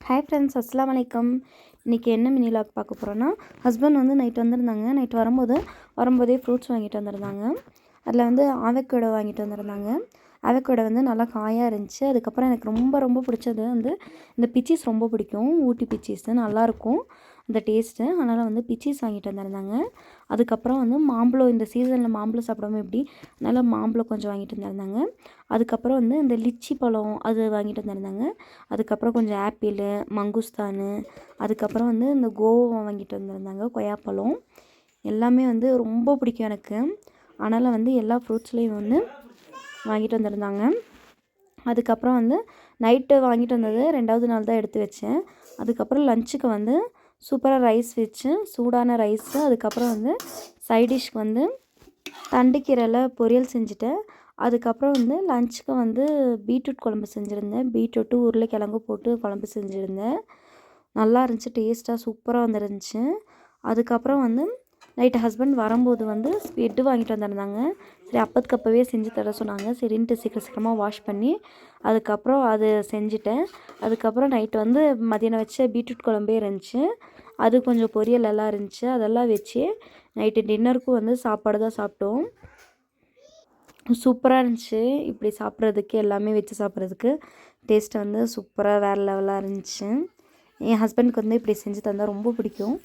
Hi friends, அஸ்ஸலாமு அலைக்கும். இன்றைக்கி என்ன மினி வ்ளாக் பார்க்க போகிறோன்னா, ஹஸ்பண்ட் வந்து நைட் வந்திருந்தாங்க. நைட் வரும்போதே ஃப்ரூட்ஸ் வாங்கிட்டு வந்திருந்தாங்க. அதில் வந்து ஆவக்கோடோ வாங்கிட்டு வந்திருந்தாங்க. ஆவக்கோடோ வந்து நல்லா காயாக இருந்துச்சு. அதுக்கப்புறம் எனக்கு ரொம்ப ரொம்ப பிடிச்சது வந்து இந்த பிச்சீஸ் ரொம்ப பிடிக்கும். ஊட்டி பிச்சீஸு நல்லாயிருக்கும் அந்த டேஸ்ட்டு. அதனால் வந்து பிச்சீஸ் வாங்கிட்டு வந்திருந்தாங்க. அதுக்கப்புறம் வந்து மாம்பழம், இந்த சீசனில் மாம்பழம் சாப்பிடாம எப்படி, அதனால் மாம்பழம் கொஞ்சம் வாங்கிட்டு வந்திருந்தாங்க. அதுக்கப்புறம் வந்து இந்த லிச்சி பழம் அது வாங்கிட்டு வந்திருந்தாங்க. அதுக்கப்புறம் கொஞ்சம் ஆப்பிளு, மங்குஸ்தானு, அதுக்கப்புறம் வந்து இந்த கோவா வாங்கிட்டு வந்திருந்தாங்க, கொய்யாப்பழம். எல்லாமே வந்து ரொம்ப பிடிக்கும் எனக்கு. அதனால் வந்து எல்லா ஃப்ரூட்ஸ்லேயும் வந்து வாங்கிட்டு வந்திருந்தாங்க. அதுக்கப்புறம் வந்து நைட்டு வாங்கிட்டு வந்தது 2வது நாள் தான் எடுத்து வச்சேன். அதுக்கப்புறம் லஞ்சுக்கு வந்து சூப்பராக ரைஸ் வச்சு, சூடான ரைஸு, அதுக்கப்புறம் வந்து சைடிஷ்க்கு வந்து தண்டுக்கீரையில் பொரியல் செஞ்சுட்டேன். அதுக்கப்புறம் வந்து லஞ்சுக்கு வந்து பீட்ரூட் குழம்பு செஞ்சுருந்தேன். பீட்ரூட்டு உருளைக்கிழங்கு போட்டு குழம்பு செஞ்சுருந்தேன். நல்லா இருந்துச்சு, டேஸ்ட்டாக சூப்பராக வந்துருந்துச்சு. அதுக்கப்புறம் வந்து நைட்டு ஹஸ்பண்ட் வரும்போது வந்து ஸ்வீட்டு வாங்கிட்டு வந்திருந்தாங்க. சரி, அப்போதுக்கு அப்போவே செஞ்சு தர சொன்னாங்க. சரின்ட்டு சீக்கிரமாக வாஷ் பண்ணி அதுக்கப்புறம் அது செஞ்சுட்டேன். அதுக்கப்புறம் நைட்டு வந்து மதியானம் வச்ச பீட்ரூட் குழம்பே இருந்துச்சு. அது கொஞ்சம் பொரியல் எல்லாம் இருந்துச்சு. அதெல்லாம் வச்சு நைட்டு டின்னருக்கும் வந்து சாப்பாடு தான் சாப்பிட்டோம். சூப்பராக இருந்துச்சு. இப்படி சாப்பிட்றதுக்கு, எல்லாமே வச்சு சாப்பிட்றதுக்கு டேஸ்ட்டு வந்து சூப்பராக வேறு லெவலாக இருந்துச்சு. என் ஹஸ்பண்டுக்கு வந்து இப்படி செஞ்சு தந்தால் ரொம்ப பிடிக்கும்.